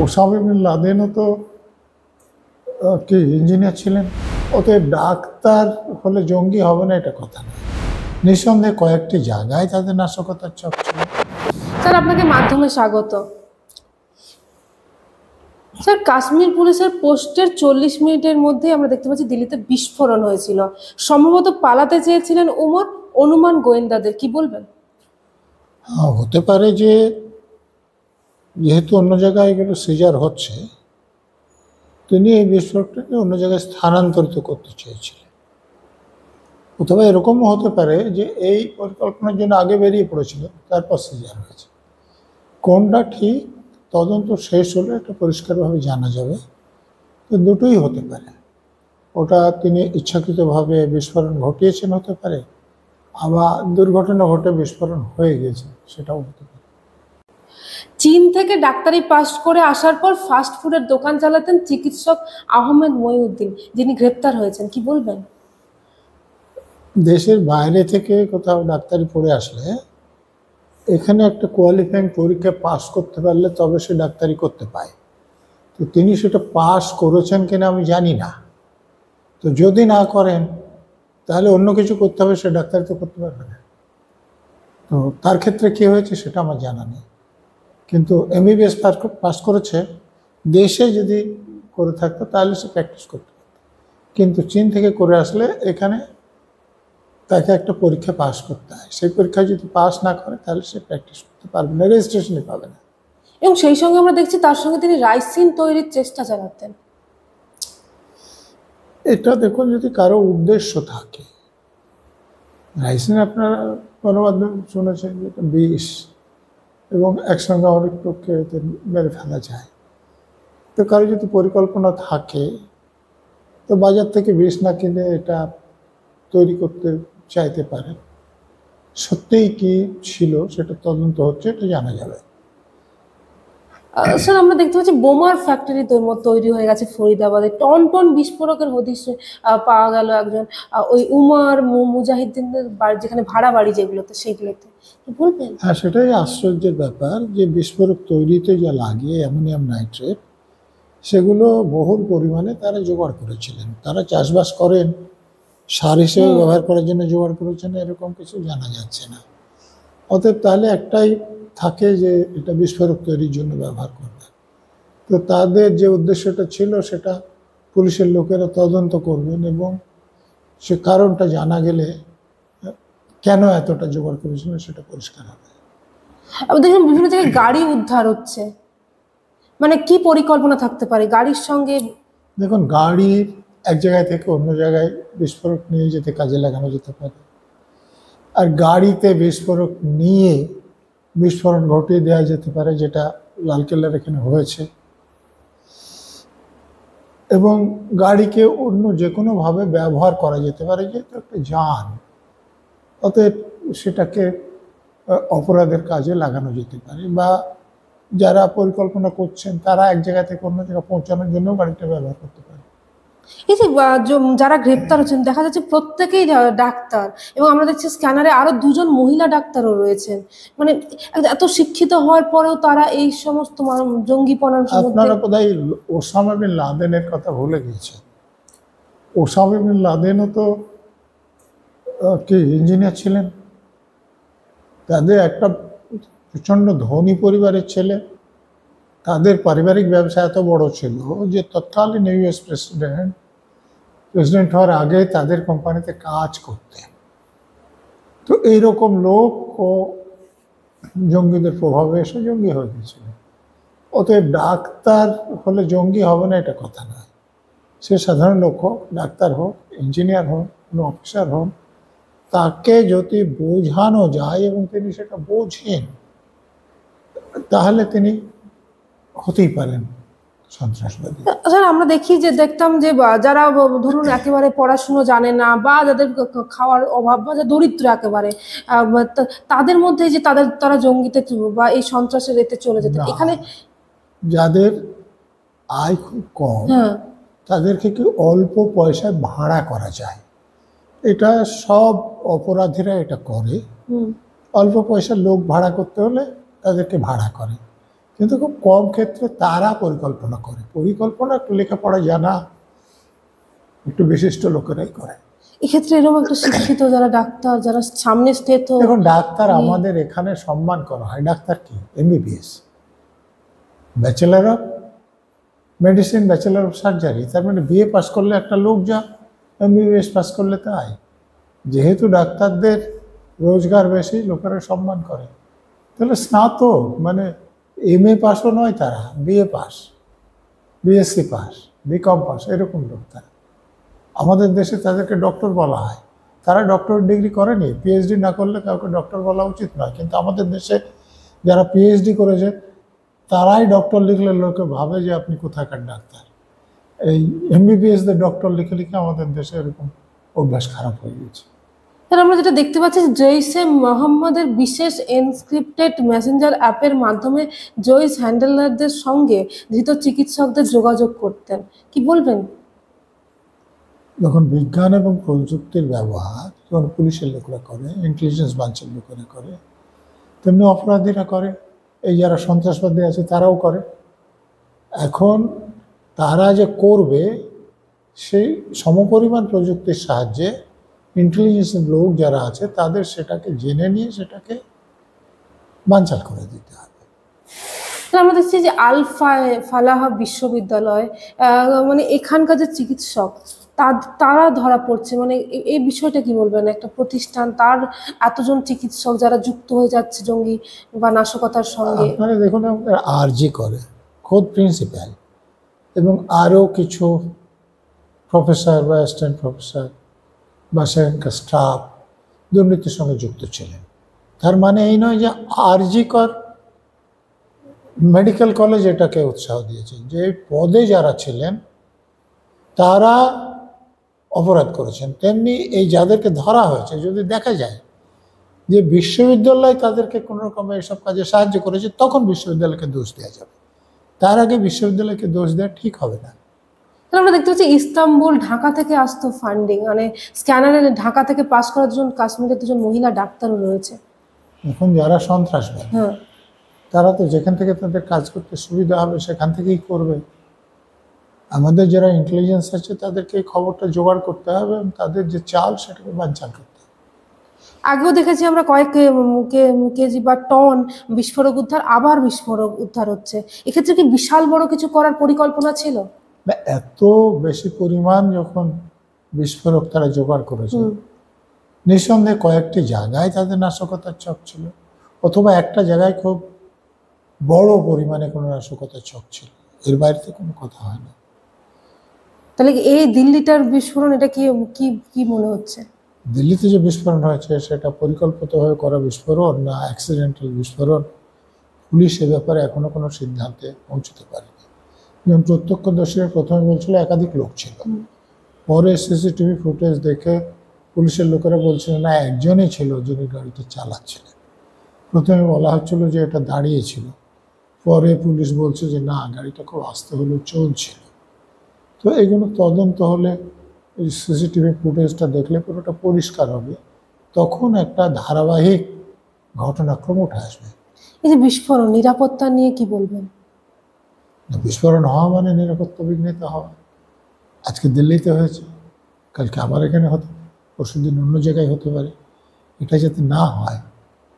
Osama bin লাদেনও তো কি engineer ছিলেন। অতএব ডাক্তার হলে জঙ্গি হবে না এটা কথা না। নিঃসন্দেহে কয়েকটি জায়গায় তাদের নাশকতার চক ছিল। স্যার আপনাকে মাধ্যমে স্বাগত। স্যার কাশ্মীর পুলিশের পোস্টের 40 মিনিটের মধ্যে আমরা দেখতে পাচ্ছি দিল্লিতে বিস্ফোরণ হয়েছিল। সম্ভবত পালাতে চেয়েছিলেন উমর, অনুমান গোয়েন্দাদের, কি বলবেন? হ্যাঁ, হতে পারে যে যেহেতু অন্য জায়গায় এগুলো সিজার হচ্ছে, তিনি এই বিস্ফোরকটাকে অন্য জায়গায় স্থানান্তরিত করতে চেয়েছিলেন। অথবা এরকমও হতে পারে যে এই পরিকল্পনার জন্য আগে বেরিয়ে পড়েছিল, তারপর সিজার হয়েছে। কোনটা ঠিক তদন্ত শেষ হলে এটা পরিষ্কারভাবে জানা যাবে। তো দুটোই হতে পারে। ওটা তিনি ইচ্ছাকৃতভাবে বিস্ফোরণ ঘটিয়েছেন হতে পারে, আবার দুর্ঘটনা ঘটে বিস্ফোরণ হয়ে গেছে, সেটাও হতে পারে। চীন থেকে ডাক্তারি পাস করে আসার পর ফাস্ট ফুডের দোকান চালাতেন চিকিৎসক আহমেদ মহিউদ্দিন, যিনি গ্রেপ্তার হয়েছেন, কি বলবেন? দেশের বাইরে থেকে কোথাও ডাক্তারি পড়ে আসলে এখানে একটা কোয়ালিফাইং পরীক্ষা পাস করতে পারলে তবে সে ডাক্তারি করতে পায়। তো তিনি সেটা পাস করেছেন কিনা আমি জানি না। তো যদি না করেন তাহলে অন্য কিছু করতে হবে, সে ডাক্তারি তো করতে পারবে না। তো তার ক্ষেত্রে কী হয়েছে সেটা আমার জানা নেই। কিন্তু এমবিবিএস পাস করেছে, দেশে যদি করে থাকতো তাহলে সে প্র্যাকটিস করতে পারত। কিন্তু চীন থেকে করে আসলে এখানে তাকে একটা পরীক্ষা পাস করতে হয়। সেই পরীক্ষায় যদি পাস না করে তাহলে সে প্র্যাকটিস করতে পারবে না, রেজিস্ট্রেশনই পাবে না। এবং সেই সঙ্গে আমরা দেখছি তার সঙ্গে তিনি রাইসিন তৈরির চেষ্টা চালাতেন। এটা দেখুন, যদি কারো উদ্দেশ্য থাকে, রাইসিন আপনারা গণমাধ্যমে শুনেছেন যে এটা বিষ এবং একসঙ্গে অনেক লোককে এতে মেরে ফেলা যায়। তো কারো যদি পরিকল্পনা থাকে তো বাজার থেকে বিষ না কিনে এটা তৈরি করতে চাইতে পারে। সত্যিই কি ছিল সেটা তদন্ত হচ্ছে, এটা জানা যাবে। স্যার আমরা দেখতে পাচ্ছি বোমার ফ্যাক্টরি তৈরি হয়ে গেছে ফরিদাবাদে, টন টন বিস্ফোরকের হদিশ পাওয়া গেল একজন ওই উমর মুজাহিদ্দিনদের বাড়ি, যেখানে ভাড়া বাড়ি যেগুলোতে, সেইগুলোতে, কি বলবেন? হ্যাঁ, সেটাই আশ্চর্যের ব্যাপার যে বিস্ফোরক তৈরিতে যা লাগে অ্যামোনিয়াম নাইট্রেট, সেগুলো বহুল পরিমাণে তারা জোগাড় করেছিলেন। তারা চাষবাস করেন, সার হিসেবে ব্যবহার করার জন্য জোগাড় করেছেন, এরকম কিছু জানা যাচ্ছে না। অতএব তাহলে একটাই থাকে যে এটা বিস্ফোরক তৈরির জন্য ব্যবহার করবে। তো তাদের যে উদ্দেশ্যটা ছিল সেটা পুলিশের লোকেরা তদন্ত করবেন এবং সে কারণটা জানা গেলে কেন এতটা জোগাড় করেছিল সেটা পরিষ্কার হবে। আমি দেখলাম বিভিন্ন জায়গায় গাড়ি উদ্ধার হচ্ছে, মানে কি পরিকল্পনা থাকতে পারে গাড়ির সঙ্গে? দেখুন, গাড়ির এক জায়গায় থেকে অন্য জায়গায় বিস্ফোরক নিয়ে যেতে কাজে লাগানো যেতে পারে, আর গাড়িতে বিস্ফোরক নিয়ে বিস্ফোরণ ঘটিয়ে দেওয়া যেতে পারে, যেটা লালকেল্লার এখানে হয়েছে। এবং গাড়িকে অন্য যে কোনোভাবে ব্যবহার করা যেতে পারে, যেহেতু একটা যান, অতএব সেটাকে অপরাধের কাজে লাগানো যেতে পারে। বা যারা পরিকল্পনা করছেন তারা এক জায়গা থেকে অন্য জায়গায় পৌঁছানোর জন্য গাড়িটা ব্যবহার করতে পারে। এই যে যারা গ্রেপ্তার হচ্ছেন দেখা যাচ্ছে প্রত্যেকেই ডাক্তার, এবং আমরা দেখছি স্ক্যানারে আরো 2জন মহিলা ডাক্তারও রয়েছেন। মানে এত শিক্ষিত হওয়ার পরেও তারা এই সমস্ত জঙ্গিপনার আপনারা বোধহয় ওসামা বিন লাদেনের কথা ভুলে গিয়েছেন। ওসামা বিন লাদেনও তো কি ইঞ্জিনিয়ার ছিলেন। তাদের একটা প্রচণ্ড ধনী পরিবারের ছেলে। তাদের পারিবারিক ব্যবসা এত বড় ছিল যে তৎকালীন ইউএস প্রেসিডেন্ট হওয়ার আগে তাদের কোম্পানিতে কাজ করতেন। তো এইরকম লোক ও জঙ্গিদের প্রভাবে এসে জঙ্গি হয়ে গেছিল। অতএব ডাক্তার হলে জঙ্গি হবে না এটা কথা নয়। সে সাধারণ লোক হোক, ডাক্তার হোক, ইঞ্জিনিয়ার হোক, কোনো অফিসার হোক, তাকে যদি বোঝানো যায় এবং তিনি সেটা বোঝেন তাহলে তিনি হতেই পারেন সন্ত্রাসবাদী। স্যার আমরা দেখতাম যে যারা ধরুন একেবারে পড়াশুনো জানে না, বা যাদের খাওয়ার অভাব, বা যারা দরিদ্র একেবারে, তাদের মধ্যে যে তারা জঙ্গিতে বা এই সন্ত্রাসের এতে চলে যেত। এখানে যাদের আয় খুব কম তাদেরকে কি অল্প পয়সায় ভাড়া করা যায়, এটা সব অপরাধীরা এটা করে। অল্প পয়সার লোক ভাড়া করতে হলে তাদেরকে ভাড়া করে, কিন্তু খুব কম ক্ষেত্রে তারা পরিকল্পনা করে। পরিকল্পনা একটু লেখাপড়া জানা একটু বিশিষ্ট লোকেরাই করে। এক্ষেত্রে এরকম একটা শিক্ষিত যারা ডাক্তার, যারা সামনে স্টেট, এখন ডাক্তার আমাদের এখানে সম্মান করা হয়। ডাক্তার কি? MBBS, bachelor of medicine, bachelor of surgery. তার মানে BA পাস করলে একটা লোক যা, MBBS পাস করলে তাই। যেহেতু ডাক্তারদের রোজগার বেশি, লোকেরা সম্মান করে। তাহলে স্নাতক মানে MA পাসও নয় তারা, BA pass, BSc pass, BCom pass, এরকম লোক তারা। আমাদের দেশে তাদেরকে ডক্টর বলা হয়। তারা ডক্টর ডিগ্রি করেনি, PhD না করলে কাউকে ডক্টর বলা উচিত নয়। কিন্তু আমাদের দেশে যারা PhD করেছে তারাই ডক্টর লিখলে লোকে ভাবে যে আপনি কোথাকার ডাক্তার। এই MBBSদের ডক্টর লিখে লিখে আমাদের দেশে এরকম অভ্যাস খারাপ হয়ে গেছে। আমরা যেটা দেখতে পাচ্ছি, জৈশে মোহাম্মদের বিশেষ এনক্রিপ্টেড মেসেঞ্জার অ্যাপের মাধ্যমে জৈশ হ্যান্ডলারদের সঙ্গে ধৃত চিকিৎসকদের যোগাযোগ করতেন, কি বলবেন? যখন বিজ্ঞান এবং প্রযুক্তির ব্যবহার যখন পুলিশের লোকেরা করে, ইন্টেলিজেন্স ব্রাঞ্চের লোকেরা করে, তেমনি অপরাধীরা করে। এই যারা সন্ত্রাসবাদী আছে তারাও করে। এখন তারা যে করবে সেই সমপরিমাণ প্রযুক্তির সাহায্যে ইন্টেলিজেন্সের লোক যারা আছে তাদের সেটাকে জেনে নিয়ে সেটাকে বানচাল করে দিতে হবে। আমরা দেখছি যে আল ফালাহ বিশ্ববিদ্যালয়, মানে এখানকার যে চিকিৎসক তারা ধরা পড়ছে, মানে এই বিষয়টা কি বলবেন? একটা প্রতিষ্ঠান, তার এতজন চিকিৎসক যারা যুক্ত হয়ে যাচ্ছে জঙ্গি বা নাশকতার সঙ্গে। আপনারা দেখুন, আমাদের RG করে খোদ প্রিন্সিপাল এবং আরও কিছু প্রফেসর বা অ্যাসিস্ট্যান্ট প্রফেসর বা সেখানকার স্টাফ দুর্নীতির সঙ্গে যুক্ত ছিলেন। তার মানে এই নয় যে RG কর মেডিকেল কলেজ এটাকে উৎসাহ দিয়েছে। যে পদে যারা ছিলেন তারা অপরাধ করেছেন, তেমনি এই যাদেরকে ধরা হয়েছে যদি দেখা যায় যে বিশ্ববিদ্যালয় তাদেরকে কোনো রকমের এসব কাজে সাহায্য করেছে, তখন বিশ্ববিদ্যালয়কে দোষ দেওয়া যাবে। তার আগে বিশ্ববিদ্যালয়কে দোষ দেওয়া ঠিক হবে না। আমরা দেখতে পাচ্ছি ইস্তাম্বুল, ঢাকা থেকে আসতো ফান্ডিং, মানে স্ক্যানারে ঢাকা থেকে পাস করার জন্য কাশ্মীরের দুজন মহিলা ডাক্তারও রয়েছে। এখন যারা সন্ত্রাসবাদী তারা তো যেখান থেকে তাদের কাজ করতে সুবিধা হবে সেখান থেকেই করবে। আমাদের যারা ইন্টেলিজেন্স আছে তাদেরকে এই খবরটা জোগাড় করতে হবে এবং তাদের যে চাল সেটাকে বানচাল করতে হবে। আগেও দেখেছি আমরা কয়েক কেজি বা টন বিস্ফোরক উদ্ধার, আবার বিস্ফোরক উদ্ধার হচ্ছে। এক্ষেত্রে কি বিশাল বড় কিছু করার পরিকল্পনা ছিল? এত বেশি পরিমাণ যখন বিস্ফোরক তারা জোগাড় করেছে, নিঃসন্দেহে কয়েকটি জায়গায় তাদের নাশকতার ছক ছিল, অথবা একটা জায়গায় খুব বড় পরিমাণে কোনো নাশকতার ছক ছিল। এর বাইরে তো কোনো কথা হয় না। তাহলে এই দিল্লিটার বিস্ফোরণ, এটা কি কি কি মনে হচ্ছে? দিল্লিতে যে বিস্ফোরণ হয়েছে সেটা পরিকল্পিতভাবে করা বিস্ফোরণ না অ্যাক্সিডেন্টাল বিস্ফোরণ, পুলিশ এ ব্যাপারে এখনো কোনো সিদ্ধান্তে পৌঁছতে পারেনি। যেমন প্রত্যক্ষদর্শীরা প্রথমে বলছিল একাধিক লোক ছিল, পরে CCTV ফুটেজ দেখে পুলিশের লোকেরা বলছিল না, একজনই ছিল যিনি গাড়িটা চালাচ্ছিলেন। প্রথমে বলা হচ্ছিল যে এটা দাঁড়িয়েছিল, পরে পুলিশ বলছে যে না, গাড়িটা খুব আস্তে হলেও চলছিল। তো এগুলো তদন্ত হলে, এই CCTV ফুটেজটা দেখলে পুরোটা পরিষ্কার হবে, তখন একটা ধারাবাহিক ঘটনাক্রম উঠে আসবে। এই যে বিস্ফোরণ, নিরাপত্তা নিয়ে কি বলবেন? বিস্ফোরণ হওয়া মানে নিরাপত্তা বিঘ্নিত হওয়া। আজকে দিল্লিতে হয়েছে, কালকে আবার এখানে হতে পারে, পরশুদিন অন্য জায়গায় হতে পারে। এটা যাতে না হয়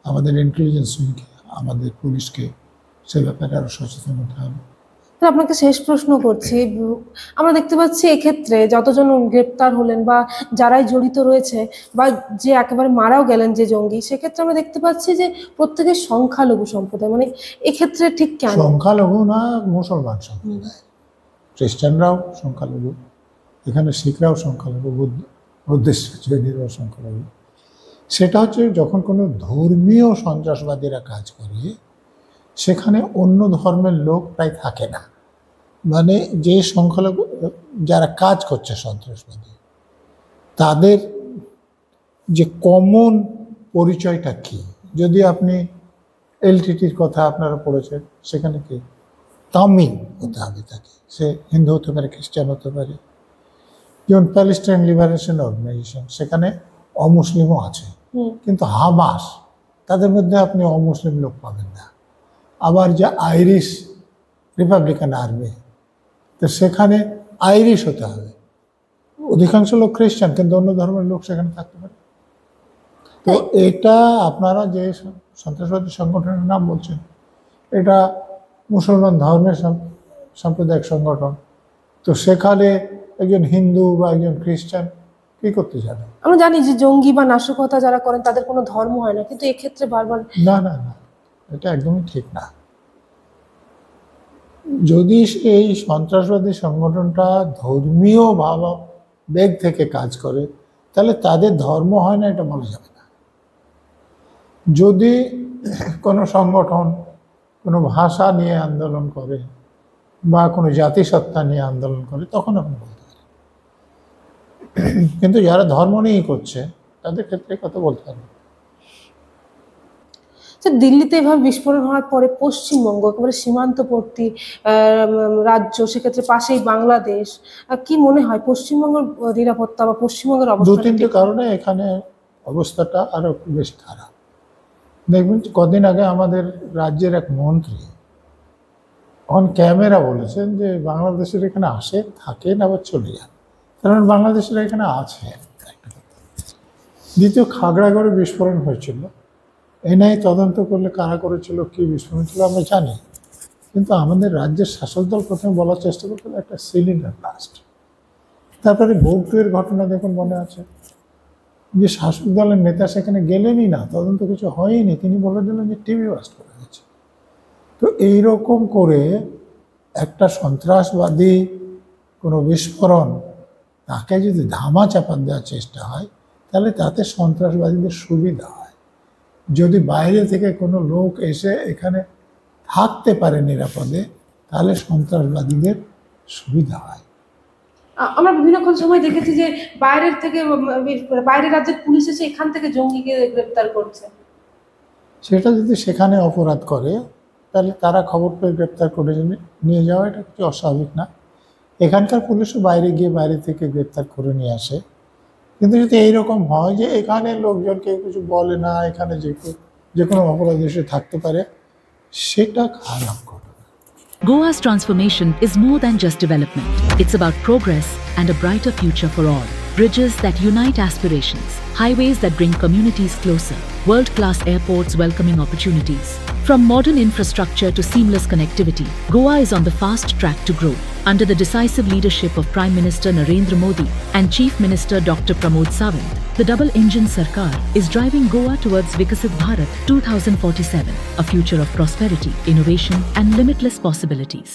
আমাদের ইন্টেলিজেন্স উইংকে, আমাদের পুলিশকে সে ব্যাপারে আরও সচেতন হতে হবে। আপনাকে শেষ প্রশ্ন করছি, আমরা দেখতে পাচ্ছি এক্ষেত্রে যতজন গ্রেপ্তার হলেন বা যারাই জড়িত রয়েছে বা যে একেবারে মারাও গেলেন যে জঙ্গি, সেক্ষেত্রে আমরা দেখতে পাচ্ছি যে প্রত্যেকের সংখ্যালঘু সম্প্রদায়, মানে এক্ষেত্রে ঠিক কেন? সংখ্যালঘু না, মুসলমান সম্প্রদায়, খ্রিস্টানরাও সংখ্যালঘু, এখানে শিখরাও সংখ্যালঘু, বুদ্ধিস্ট জৈনিরাও সংখ্যালঘু। সেটা হচ্ছে যখন কোনো ধর্মীয় সন্ত্রাসবাদীরা কাজ করে সেখানে অন্য ধর্মের লোক প্রায় থাকে না। মানে যে সংখ্যালঘু যারা কাজ করছে সন্ত্রাসবাদী, তাদের যে কমন পরিচয়টা কি? যদি আপনি LTTর কথা আপনারা পড়েছেন, সেখানে কি তামিল হতে হবে তাকে, সে হিন্দু হতে পারে, খ্রিস্টান হতে পারে। যেমন প্যালেস্টাইন লিবারেশন অর্গানাইজেশন, সেখানে অমুসলিমও আছে, কিন্তু হামাস, তাদের মধ্যে আপনি অমুসলিম লোক পাবেন না। আবার যে আইরিশ রিপাবলিকান আর্মি, তো সেখানে আইরিশ হতে হবে। অধিকাংশ লোক খ্রিস্টান, কিন্তু অন্য ধর্মের লোক সেখানে থাকতে পারে। তো এটা আপনারা যে সন্ত্রাসবাদী সংগঠনের নাম বলছেন, এটা মুসলমান ধর্মের সাম্প্রদায়িক সংগঠন। তো সেখানে একজন হিন্দু বা একজন খ্রিস্টান কি করতে যাবে? আমরা জানি যে জঙ্গি বা নাশকতা যারা করেন তাদের কোনো ধর্ম হয় না, কিন্তু এক্ষেত্রে বারবার না না না, এটা একদমই ঠিক না। যদি এই সন্ত্রাসবাদী সংগঠনটা ধর্মীয় ভাবাবেগ থেকে কাজ করে, তাহলে তাদের ধর্ম হয় না এটা বলা যাবে না। যদি কোনো সংগঠন কোনো ভাষা নিয়ে আন্দোলন করে বা কোনো জাতিসত্তা নিয়ে আন্দোলন করে, তখন আপনি বলতে পারেন। কিন্তু যারা ধর্ম নিয়েই করছে তাদের ক্ষেত্রে কথা বলতে পারেন। দিল্লিতে এভাবে বিস্ফোরণ হওয়ার পরে পশ্চিমবঙ্গ একেবারে সীমান্তবর্তী রাজ্য, সেক্ষেত্রে পাশেই বাংলাদেশ, কি মনে হয় পশ্চিমবঙ্গের নিরাপত্তা বা পশ্চিমবঙ্গের দু অবস্থা? তিনটে কারণে এখানে অবস্থাটা আরো বেশ খারাপ। দেখবেন কদিন আগে আমাদের রাজ্যের এক মন্ত্রী অন ক্যামেরা বলেছেন যে বাংলাদেশের এখানে আসে, থাকেন, আবার চলে যান, কারণ বাংলাদেশের এখানে আছে। দ্বিতীয়, খাগড়াগড়ে বিস্ফোরণ হয়েছিল, এনআইএ তদন্ত করলে কারা করেছিল, কি বিস্ফোরণ ছিল আমরা জানি, কিন্তু আমাদের রাজ্যের শাসক দল প্রথমে বলার চেষ্টা করছিল একটা সিলিন্ডার ব্লাস্ট। তারপরে ভোগটুয়ের ঘটনা দেখুন, মনে আছে যে শাসক দলের নেতা সেখানে গেলেনই না, তদন্ত কিছু হয়নি, তিনি বলে দিলেন যে টিভি ব্লাস্ট করা হয়েছে। তো এইরকম করে একটা সন্ত্রাসবাদী কোনো বিস্ফোরণ, তাকে যদি ধামা চাপা দেওয়ার চেষ্টা হয়, তাহলে তাতে সন্ত্রাসবাদীদের সুবিধা হয়। যদি বাইরে থেকে কোনো লোক এসে এখানে থাকতে পারে নিরাপদে, তাহলে সন্ত্রাসবাদীদের সুবিধা হয়। আমরা বিভিন্ন সময় দেখেছি যে বাইরের থেকে, বাইরের রাজ্যের পুলিশ এসে এখান থেকে জঙ্গিকে গ্রেপ্তার করছে। সেটা যদি সেখানে অপরাধ করে, তাহলে তারা খবর পেয়ে গ্রেপ্তার করে নিয়ে যাওয়া, এটা কিছু অস্বাভাবিক না। এখানকার পুলিশও বাইরে গিয়ে বাইরে থেকে গ্রেপ্তার করে নিয়ে আসে। কিন্তু যদি এইরকম হয় যে এখানে লোকজন কেউ কিছু বলে না, এখানে যে কোনো অপরাধ এসে থাকতে পারে, সেটা খারাপ ঘটনা। Goa's transformation is more than just development. It's about progress and a brighter future for all. Bridges that unite aspirations, highways that bring communities closer, world-class airports welcoming opportunities. From modern infrastructure to seamless connectivity, Goa is on the fast track to grow. Under the decisive leadership of Prime Minister Narendra Modi and Chief Minister Dr. Pramod Sawant, the double-engine Sarkar is driving Goa towards Vikasit Bharat 2047, a future of prosperity, innovation and limitless possibilities.